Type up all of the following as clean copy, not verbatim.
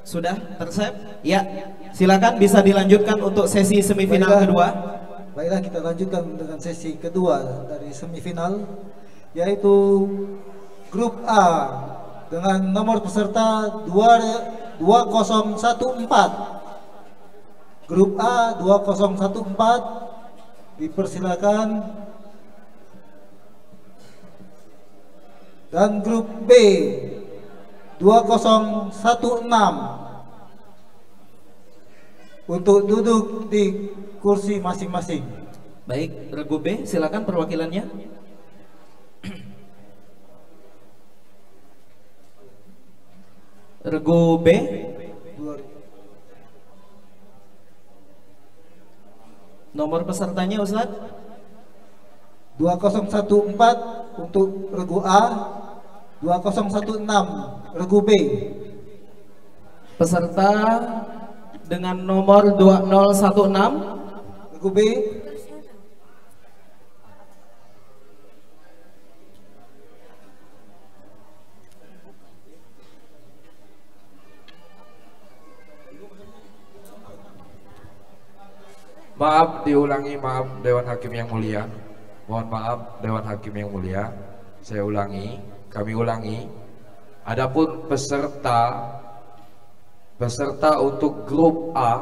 Sudah tersep? Ya, silakan bisa dilanjutkan untuk sesi semifinal kedua. Baiklah, kita lanjutkan dengan sesi kedua dari semifinal, yaitu grup A dengan nomor peserta 2014. Grup A 2014, dipersilakan. Dan grup B 2016 untuk duduk di kursi masing-masing. Baik, regu B, silakan perwakilannya. Regu B. Nomor pesertanya Ustaz? 2014 untuk regu A, 2016 regu B. Peserta dengan nomor 2016 regu B. Maaf, diulangi, maaf Dewan Hakim yang mulia. Mohon maaf Dewan Hakim yang mulia. Saya ulangi, kami ulangi. Adapun peserta untuk grup A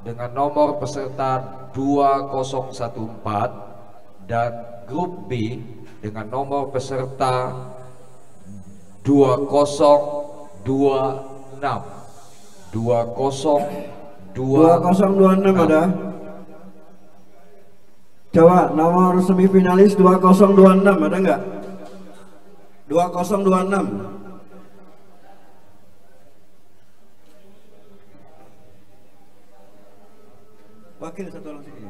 dengan nomor peserta 2014 dan grup B dengan nomor peserta 2026. 2026 ada. Coba nomor semifinalis 2026 ada enggak? 2026. Wakil satu orang sini.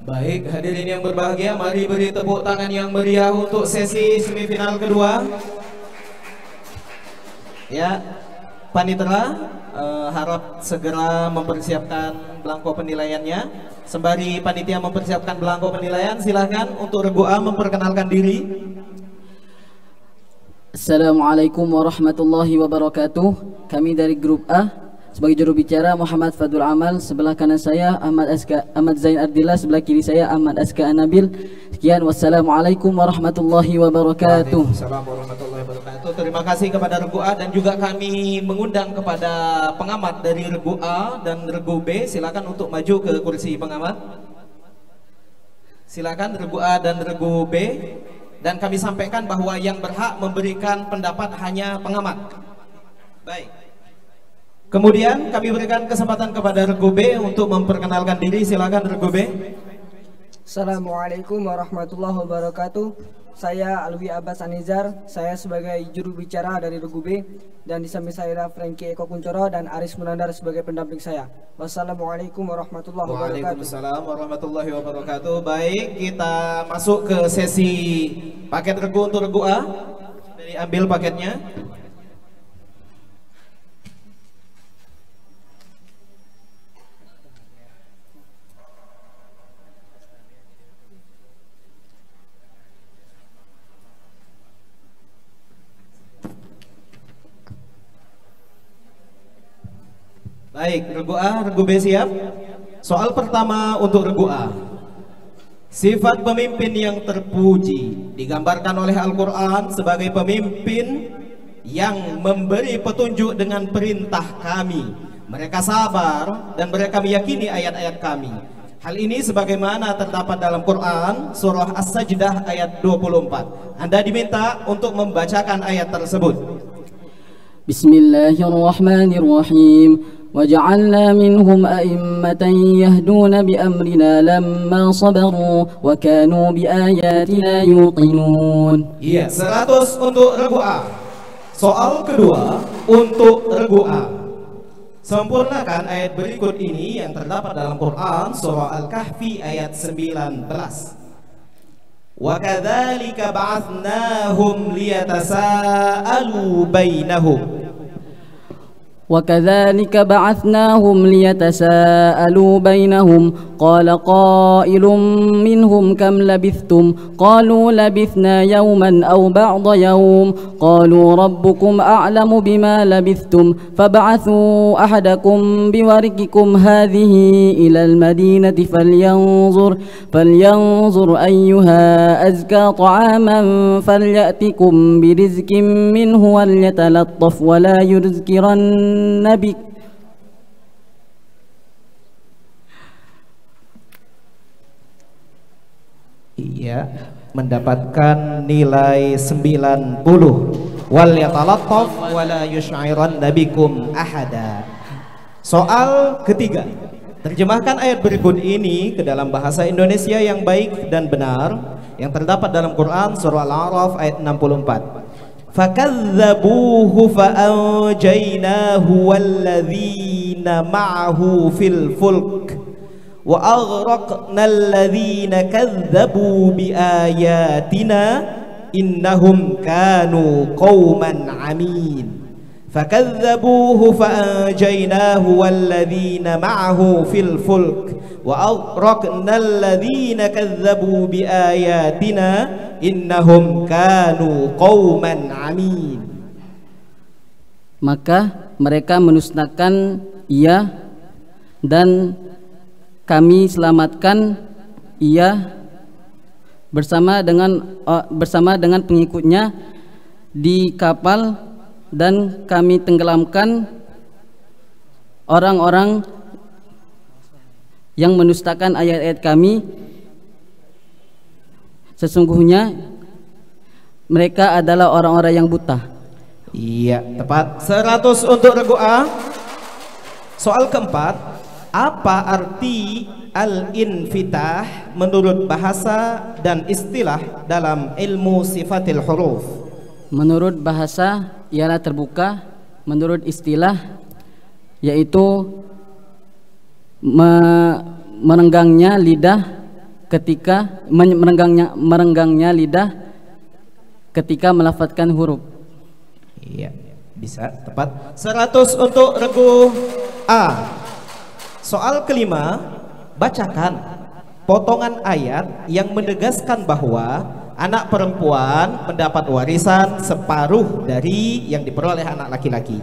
Baik, hadirin yang berbahagia, mari beri tepuk tangan yang meriah untuk sesi semifinal kedua. Ya, panitera harap segera mempersiapkan belangko penilaiannya. Sembari panitia mempersiapkan belangko penilaian, silahkan untuk regu A memperkenalkan diri. Assalamualaikum warahmatullahi wabarakatuh. Kami dari grup A. Sebagai juru bicara Muhammad Fadul Amal, sebelah kanan saya Ahmad Zain Ardillah, sebelah kiri saya Ahmad Aska Anabil. Sekian, wassalamualaikum warahmatullahi wabarakatuh. Waalaikumsalam warahmatullahi wabarakatuh. Terima kasih kepada regu A dan juga kami mengundang kepada pengamat dari regu A dan regu B. Silakan untuk maju ke kursi pengamat. Silakan regu A dan regu B. Dan kami sampaikan bahwa yang berhak memberikan pendapat hanya pengamat. Baik. Kemudian kami berikan kesempatan kepada regu B untuk memperkenalkan diri. Silakan regu B. Assalamualaikum warahmatullahi wabarakatuh. Saya Alwi Abbas Anizar. Saya sebagai juru bicara dari regu B, dan di samping saya Franky Eko Kuncoro dan Aris Munandar sebagai pendamping saya. Wassalamualaikum warahmatullahi wabarakatuh. Waalaikumsalam warahmatullahi wabarakatuh. Baik, kita masuk ke sesi paket regu untuk regu A. Dari ambil paketnya. Baik, regu A, regu B siap? Soal pertama untuk regu A. Sifat pemimpin yang terpuji digambarkan oleh Al-Quran sebagai pemimpin yang memberi petunjuk dengan perintah kami. Mereka sabar dan mereka meyakini ayat-ayat kami. Hal ini sebagaimana terdapat dalam Quran surah As-Sajdah ayat 24. Anda diminta untuk membacakan ayat tersebut. بسم الله الرحمن الرحيم وجعلنا منهم أئمة يهدون بأمرنا لما صبروا وكانوا بآياتنا يوقنون. Iya, 100 untuk regu A. Soal kedua untuk regu A. Sempurnakan ayat berikut ini yang terdapat dalam Quran surah Al-Kahfi ayat 19. Wa kadzalika ba'athnahum liyatasaalu bainahum. وكذلك بعثناهم ليتساءلوا بينهم قال قائل منهم كم لبثتم قالوا لبثنا يوما أو بعض يوم قالوا ربكم أعلم بما لبثتم فابعثوا أحدكم بورقكم هذه إلى المدينة فلينظر أيها أزكى طعاما فليأتكم برزق منه وليتلطف ولا يذكرن Nabi. Iya, mendapatkan nilai 90. Wal yatalattaf wala yush'iran nabikum ahada. Soal ketiga. Terjemahkan ayat berikut ini ke dalam bahasa Indonesia yang baik dan benar yang terdapat dalam Quran surah Al-A'raf ayat 64. فَكَذَّبُوهُ فَأَنْجَيْنَاهُ وَالَّذِينَ مَعَهُ فِي الْفُلْكِ وَأَغْرَقْنَا الَّذِينَ كَذَّبُوا بِآيَاتِنَا إِنَّهُمْ كَانُوا قَوْمًا عَمِينَ فَكَذَّبُوهُ فَأَنْجَيْنَاهُ وَالَّذِينَ مَعَهُ فِي الْفُلْكِ وَأَغْرَقْنَا الَّذِينَ كَذَّبُوا بِآيَاتِنَا innahum kanu qauman amin. Maka mereka menusnakan ia dan kami selamatkan ia bersama dengan pengikutnya di kapal dan kami tenggelamkan orang-orang yang menustakan ayat-ayat kami. Sesungguhnya mereka adalah orang-orang yang buta. Iya, tepat. 100 untuk regu A. Soal keempat, apa arti al-infitah menurut bahasa dan istilah dalam ilmu sifatil huruf? Menurut bahasa ialah terbuka, menurut istilah yaitu merenggangnya lidah ketika merenggangnya lidah ketika melafadzkan huruf. Iya, bisa, tepat. 100 untuk regu A. Soal kelima, bacakan potongan ayat yang menegaskan bahwa anak perempuan mendapat warisan separuh dari yang diperoleh anak laki-laki.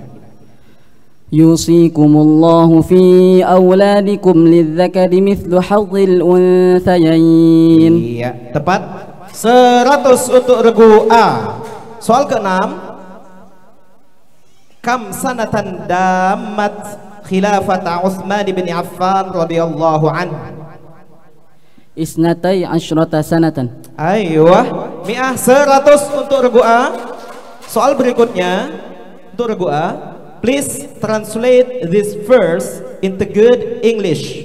Yusikumullahu fi auladikum lidzakari mithlu hadzil unthayain. Iya, tepat. 100 untuk regu A. Soal keenam, kam sanatan damat khilafata Utsman bin Affan radhiyallahu anhu? Isnatai asyrata sanatan. Aywa, mi'ah. 100 untuk regu A. Soal berikutnya untuk regu A. Please translate this verse into good English.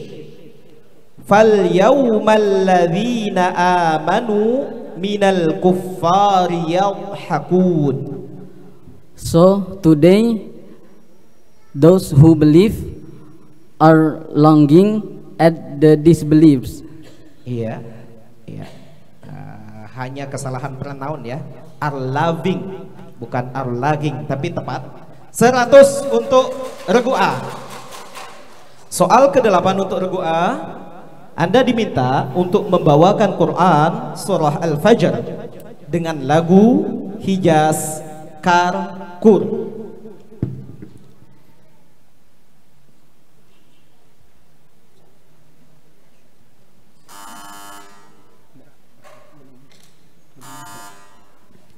Fal yawmal ladzina amanu minal kuffari yadhakun. So today those who believe are longing at the disbelievers. Iya, iya. Hanya kesalahan pronoun ya. Are loving, bukan are lagging, tapi tepat. 100 untuk regu A. Soal ke-8 untuk regu A. Anda diminta untuk membawakan Quran surah Al-Fajr dengan lagu Hijaz Karkur.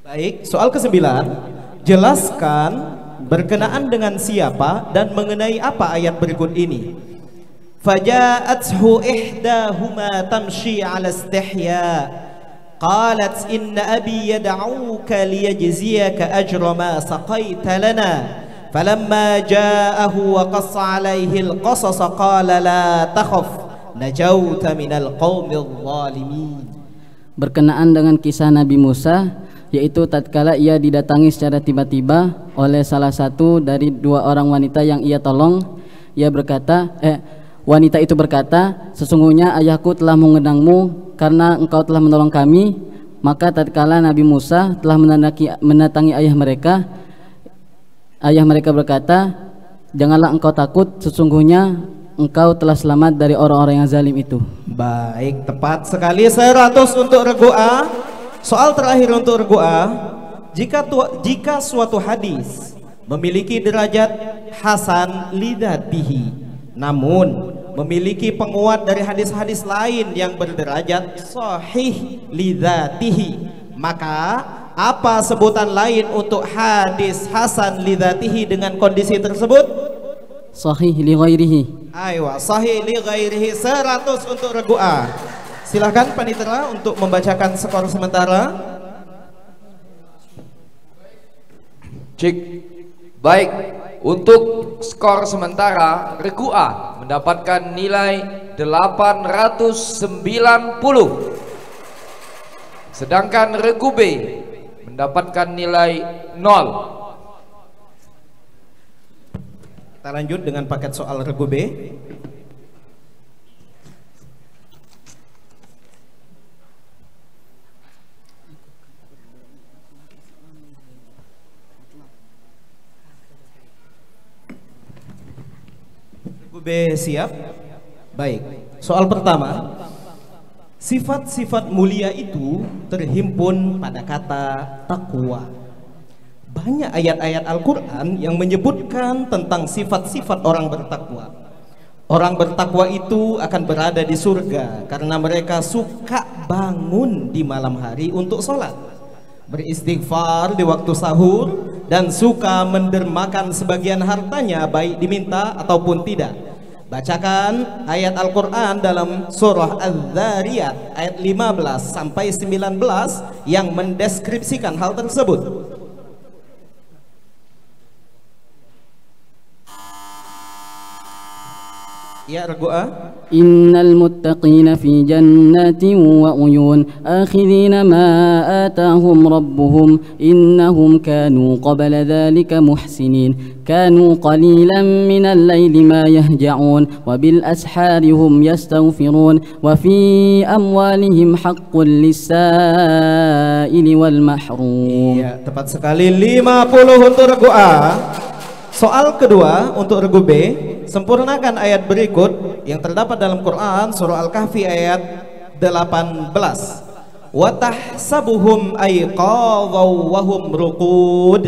Baik, soal ke-9. Jelaskan berkenaan dengan siapa dan mengenai apa ayat berikut ini. Faja'athu ihdahuma tamshi 'ala istihya qalat inna abi yad'uka liyajziyaka ajra ma saqaita lana falamma ja'ahu wa qassa 'alaihi al-qasas qala la takhaf najauta minal qaumil zalimin. Berkenaan dengan kisah Nabi Musa, yaitu tatkala ia didatangi secara tiba-tiba oleh salah satu dari dua orang wanita yang ia tolong, ia berkata, wanita itu berkata, sesungguhnya ayahku telah mengenangmu karena engkau telah menolong kami. Maka tatkala Nabi Musa telah mendatangi ayah mereka berkata, janganlah engkau takut, sesungguhnya engkau telah selamat dari orang-orang yang zalim itu. Baik, tepat sekali. 100 untuk regu A. Soal terakhir untuk regu A. Jika suatu hadis memiliki derajat hasan lidatihi, namun memiliki penguat dari hadis-hadis lain yang berderajat sahih lidatihi, maka apa sebutan lain untuk hadis hasan lidatihi dengan kondisi tersebut? Sahih li ghairihi. Aywa, sahih li ghairihi. 100 untuk regu A. Silahkan panitera untuk membacakan skor sementara. Cik. Baik, untuk skor sementara regu A mendapatkan nilai 890. Sedangkan regu B mendapatkan nilai 0. Kita lanjut dengan paket soal regu B. Regu B siap? Baik. Soal pertama. Sifat-sifat mulia itu terhimpun pada kata takwa. Banyak ayat-ayat Al-Quran yang menyebutkan tentang sifat-sifat orang bertakwa. Orang bertakwa itu akan berada di surga karena mereka suka bangun di malam hari untuk sholat, beristighfar di waktu sahur, dan suka mendermakan sebagian hartanya baik diminta ataupun tidak. Bacakan ayat Al-Quran dalam surah Az-Zariyat ayat 15 sampai 19 yang mendeskripsikan hal tersebut. Ya, regu A. Innal muttaqina fi jannatin wa uyun akhidhina ma atahum rabbuhum innahum kanu qabla dhalika muhsinin kanu qalilan minal layli ma yahja'un wa bil ashari hum yastaghfirun wa fi amwalihim haqqun lis-sa'ili wal mahrum. Iya, tepat sekali. 50 untuk regu A. Soal kedua untuk regu B, sempurnakan ayat berikut yang terdapat dalam Quran surah Al-Kahfi ayat 18. Wa tahsabuhum ayqadhaw wa hum ruqud.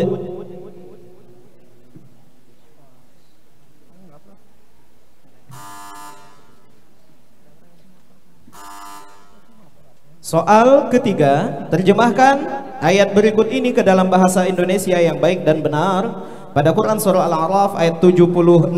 Soal ketiga, terjemahkan ayat berikut ini ke dalam bahasa Indonesia yang baik dan benar pada Quran surah Al-A'raf ayat 76.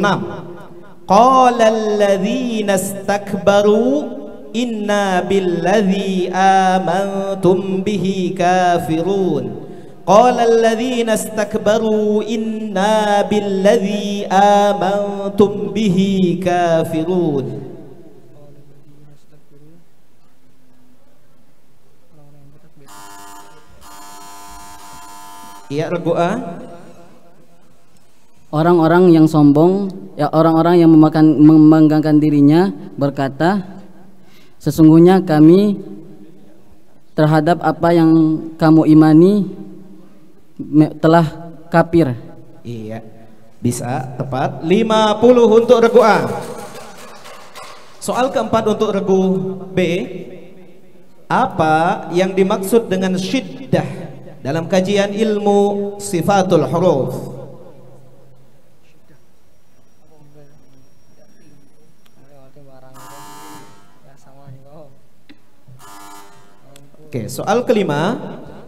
Qala alladhina istakbaru inna billadhi amantum bihi kafirun. Qala alladhina istakbaru inna billadhi amantum bihi kafirun. Iya, regu A. Orang-orang yang sombong, ya orang-orang yang membanggakan dirinya berkata, sesungguhnya kami terhadap apa yang kamu imani telah kafir. Iya, bisa, tepat. 50 untuk regu A. Soal keempat untuk regu B. Apa yang dimaksud dengan syiddah dalam kajian ilmu sifatul huruf? Oke, soal kelima,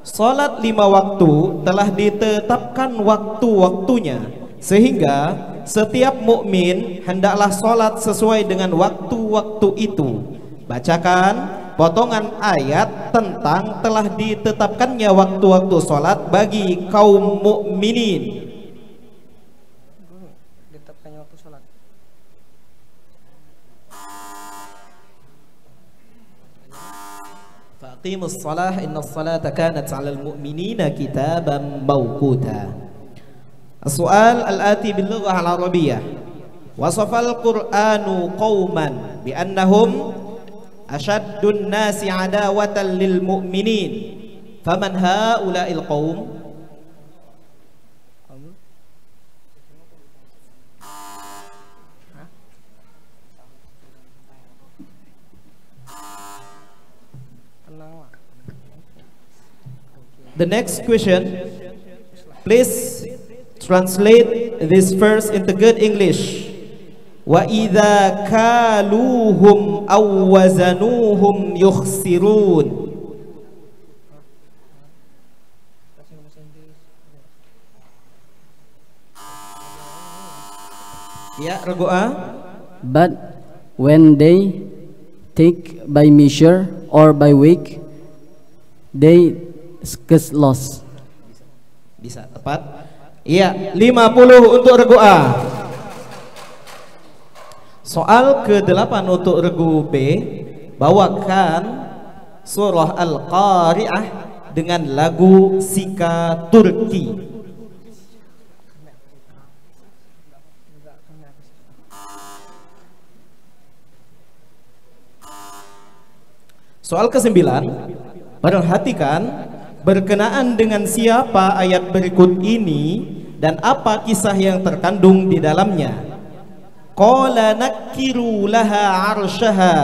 salat 5 waktu telah ditetapkan waktu-waktunya, sehingga setiap mukmin hendaklah salat sesuai dengan waktu-waktu itu. Bacakan potongan ayat tentang telah ditetapkannya waktu-waktu salat bagi kaum mukminin. Makanya waktu sholat. Faqimus shalah innas salata kanat 'alal mu'minina kitaban mawquta. As-su'al al-ati bil lughah al-arabiyyah. Wasafal Qur'anu qauman bi annahum ashaddun nasi 'adawatan lil mu'minin. Faman haula'il qaum? The next question, please translate this verse into good English. Wa idza kaluhum aw wazanuhum yukhsirun. Ya, regu A. But when they take by measure or by weight, they get lost. Bisa tepat? Iya, 50 untuk regu A. Soal ke-8 untuk regu B, bawakan surah Al-Qari'ah dengan lagu Sika Turki. Soal ke-9, perhatikan berkenaan dengan siapa ayat berikut ini dan apa kisah yang terkandung di dalamnya. Qala nakkiru laha 'arsyaha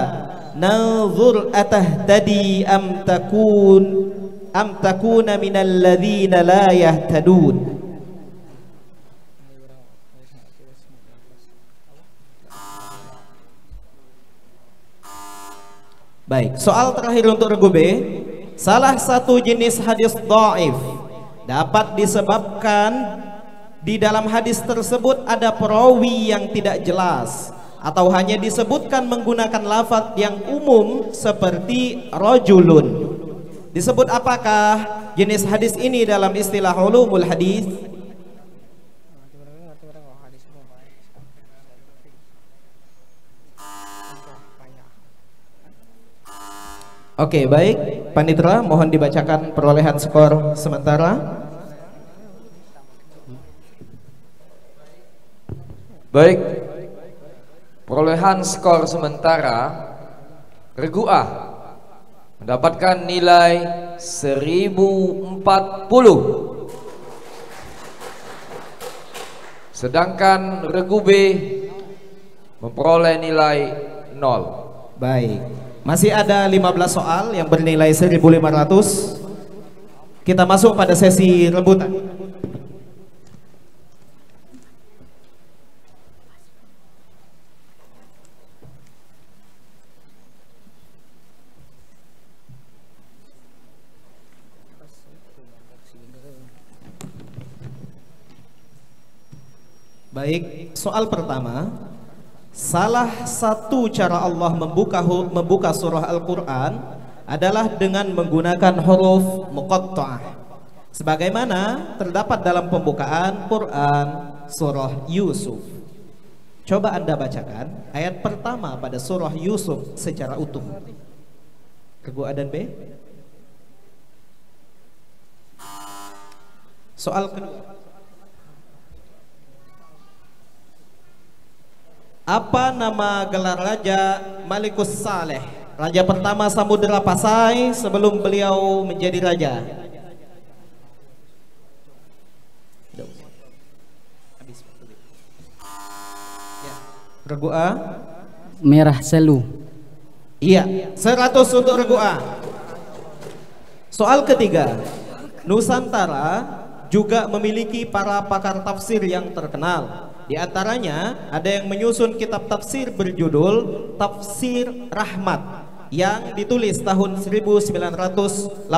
nanzur atahtadi am takuna minal ladzina la yahtadun. Baik, soal terakhir untuk regu B. Salah satu jenis hadis dhaif dapat disebabkan di dalam hadis tersebut ada perawi yang tidak jelas atau hanya disebutkan menggunakan lafaz yang umum seperti rajulun. Disebut apakah jenis hadis ini dalam istilah ulumul hadis? Oke, baik. Panitera, mohon dibacakan perolehan skor sementara. Baik, perolehan skor sementara regu A mendapatkan nilai 1040, sedangkan regu B memperoleh nilai 0. Baik, masih ada 15 soal yang bernilai 1500. Kita masuk pada sesi rebutan. Baik, soal pertama. Salah satu cara Allah membuka surah Al-Quran adalah dengan menggunakan huruf muqatta'ah, sebagaimana terdapat dalam pembukaan Quran surah Yusuf. Coba Anda bacakan ayat pertama pada surah Yusuf secara utuh. Regu A dan B. Soal kedua, apa nama gelar Raja Malikus Saleh, raja pertama Samudra Pasai sebelum beliau menjadi raja? Ya. Regu A. Merah Selu. Iya, 100 untuk regu A. Soal ketiga, Nusantara juga memiliki para pakar tafsir yang terkenal. Di antaranya ada yang menyusun kitab tafsir berjudul Tafsir Rahmat yang ditulis tahun 1983.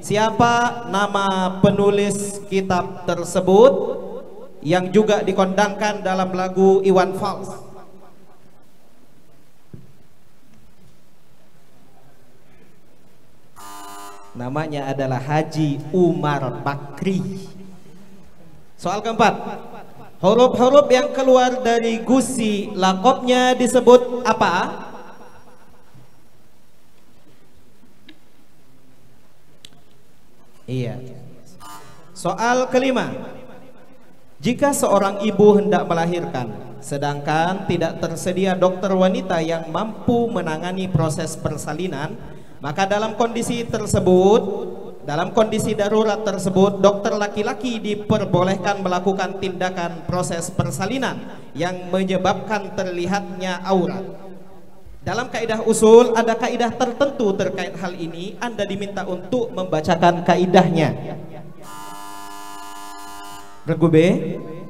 Siapa nama penulis kitab tersebut yang juga dikondangkan dalam lagu Iwan Fals? Namanya adalah Haji Umar Bakri. Soal keempat, Huruf-huruf yang keluar dari gusi lakopnya disebut apa? Iya. Soal kelima. Jika seorang ibu hendak melahirkan, sedangkan tidak tersedia dokter wanita yang mampu menangani proses persalinan, maka dalam kondisi darurat tersebut, dokter laki-laki diperbolehkan melakukan tindakan proses persalinan yang menyebabkan terlihatnya aurat. Dalam kaidah usul ada kaidah tertentu terkait hal ini. Anda diminta untuk membacakan kaidahnya. Regu B.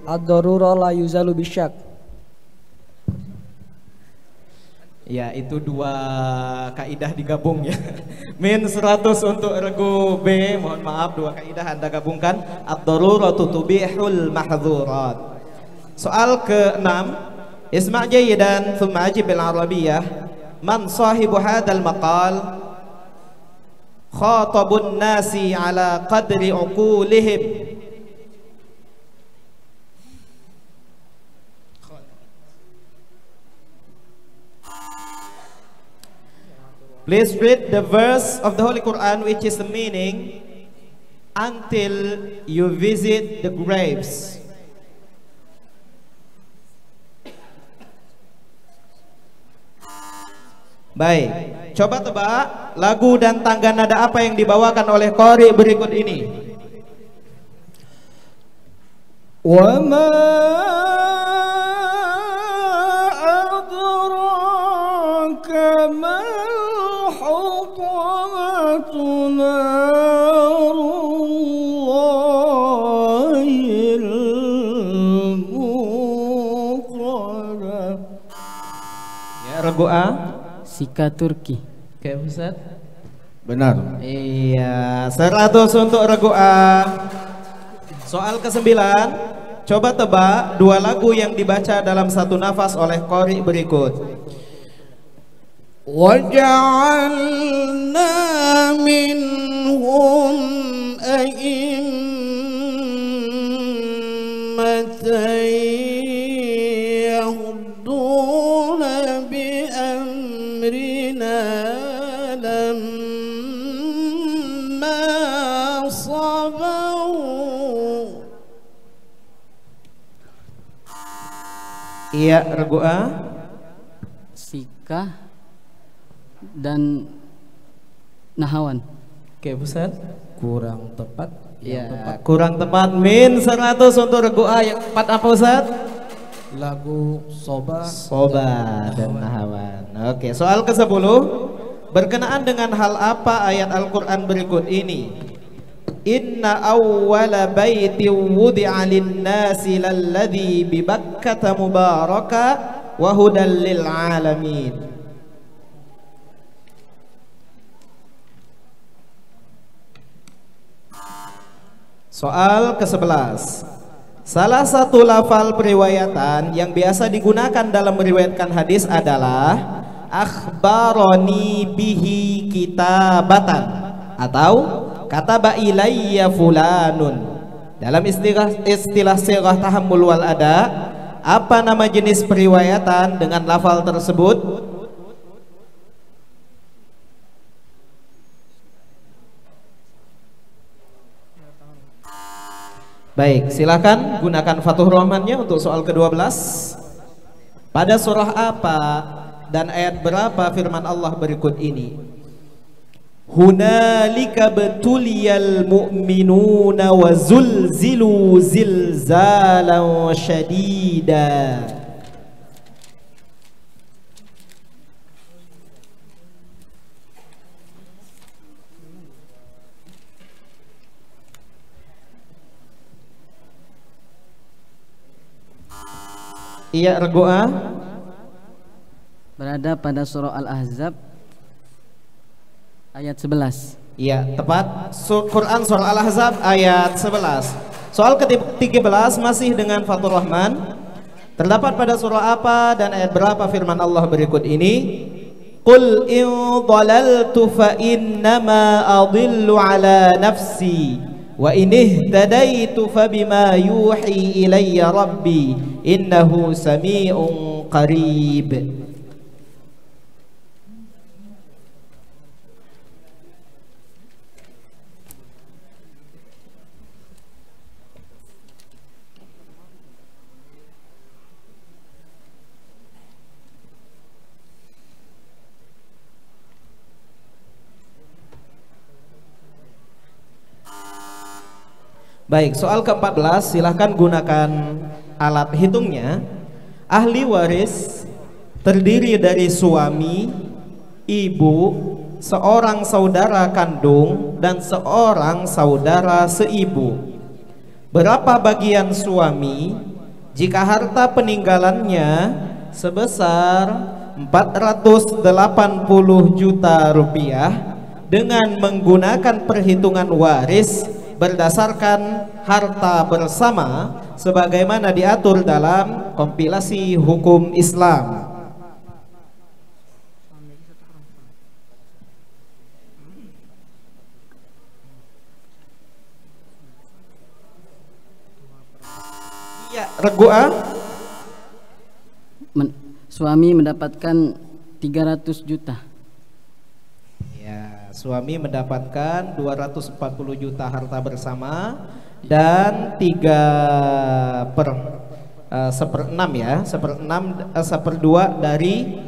Ad-darura la yuzalu bisyak. Ya, itu dua kaidah digabung ya. Min 100 untuk regu B. Mohon maaf, dua kaidah Anda gabungkan. Ad-daruratu tubihul mahdzurat. Soal ke-6. Isma' jayyidan thumma ajib bil arabiyyah. Man sahibu hadzal maqal? Khatabun nasi ala qadri uqulihim. Please read the verse of the Holy Quran which is the meaning until you visit the graves. Baik, coba tebak lagu dan tangga nada apa yang dibawakan oleh qari berikut ini. Wa ma adraka mal hutamatu narullahil muqadah. Ya, regu A. Sika Turki. Oke, Ustaz. Benar. Iya, 100 untuk regu A. Soal ke-9. Coba tebak dua lagu yang dibaca dalam satu nafas oleh qari berikut. وَجَعَلْنَا مِنْهُمْ أَئِمَّةً يَهْدُونَ بِأَمْرِنَا لَمَّا صَبَرُوا. Iya, regu A. Sika dan Nahawan. Oke, Ustaz. Kurang tepat. Ya, kurang tepat. Min 100 untuk regu A. Yang tepat apa, Ustaz? Lagu Soba dan Nahawan. Oke, soal ke-10. Berkenaan dengan hal apa ayat Al-Quran berikut ini? Inna awwala baiti wudi'a lin-nasi lalladzi bi Bakkata mubaraka wa hudal lil alamin. Soal ke-11. Salah satu lafal periwayatan yang biasa digunakan dalam meriwayatkan hadis adalah akhbaroni bihi kitabatan atau kataba ilayya fulanun. Dalam istilah sirah tahammul wal ada, apa nama jenis periwayatan dengan lafal tersebut? Baik, silakan gunakan Fathur Rahmannya untuk soal ke-12. Pada surah apa dan ayat berapa firman Allah berikut ini? Hunalika betuliyal mu'minuna wa zulzilu zilzalan syadida. Iya, regu A. Berada pada surah Al-Ahzab ayat 11. Iya, tepat. Quran surah Al-Ahzab ayat 11. Soal ke-13 masih dengan Fathur Rahman. Terdapat pada surah apa dan ayat berapa firman Allah berikut ini? Qul in dhalaltu fa innama adillu ala nafsi wa inih tadaitu fabima yuhi ilayya rabbi innahu sami'un qarib. Baik, soal ke-14, silahkan gunakan alat hitungnya. Ahli waris terdiri dari suami, ibu, seorang saudara kandung, dan seorang saudara seibu. Berapa bagian suami jika harta peninggalannya sebesar 480 juta rupiah dengan menggunakan perhitungan waris berdasarkan harta bersama sebagaimana diatur dalam kompilasi hukum Islam. Ya, regu A. Suami mendapatkan 300 juta. Ya, suami mendapatkan 240 juta harta bersama dan 3/6 ya, 1/2 dari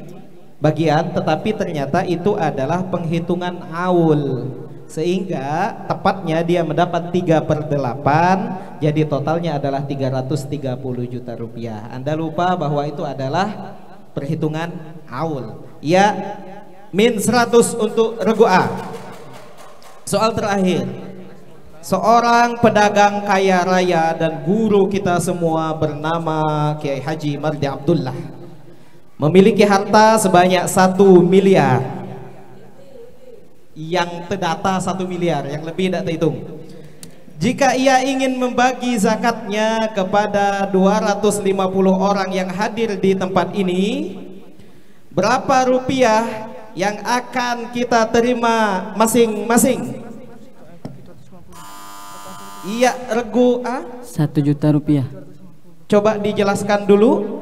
bagian, tetapi ternyata itu adalah penghitungan aul sehingga tepatnya dia mendapat 3/8, jadi totalnya adalah 330 juta rupiah. Anda lupa bahwa itu adalah perhitungan aul. Ya, min 100 untuk regu A. Soal terakhir, seorang pedagang kaya raya dan guru kita semua bernama Kiai Haji Mardi Abdullah memiliki harta sebanyak 1 miliar. Yang terdata 1 miliar, yang lebih tidak terhitung. Jika ia ingin membagi zakatnya kepada 250 orang yang hadir di tempat ini, berapa rupiah yang akan kita terima masing-masing? Iya, regu A. 1 juta rupiah. Coba dijelaskan dulu.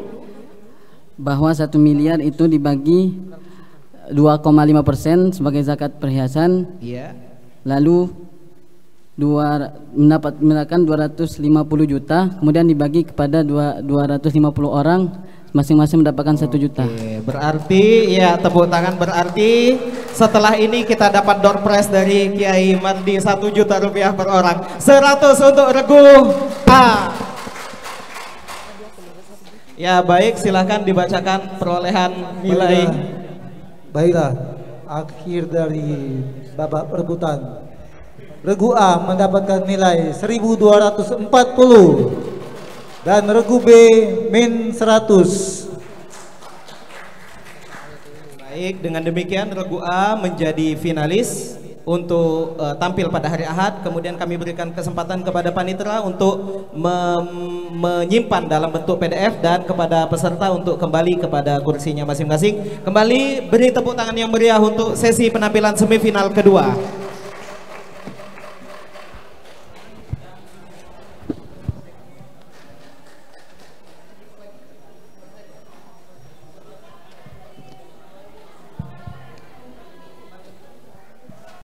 Bahwa 1 miliar itu dibagi 2,5% sebagai zakat perhiasan. Iya. Lalu mendapatkan 250 juta, kemudian dibagi kepada 250 orang, masing-masing mendapatkan 1 juta. Oke, berarti ya tepuk tangan, berarti setelah ini kita dapat door prize dari Kiai Mardi 1 juta rupiah per orang. 100 untuk regu A. Ya baik, silahkan dibacakan perolehan nilai. Baiklah, akhir dari babak perebutan. Regu A mendapatkan nilai 1240 dan regu B min 100. Baik, dengan demikian regu A menjadi finalis untuk tampil pada hari Ahad. Kemudian kami berikan kesempatan kepada panitera untuk menyimpan dalam bentuk PDF dan kepada peserta untuk kembali kepada kursinya masing-masing. Kembali beri tepuk tangan yang meriah untuk sesi penampilan semifinal kedua.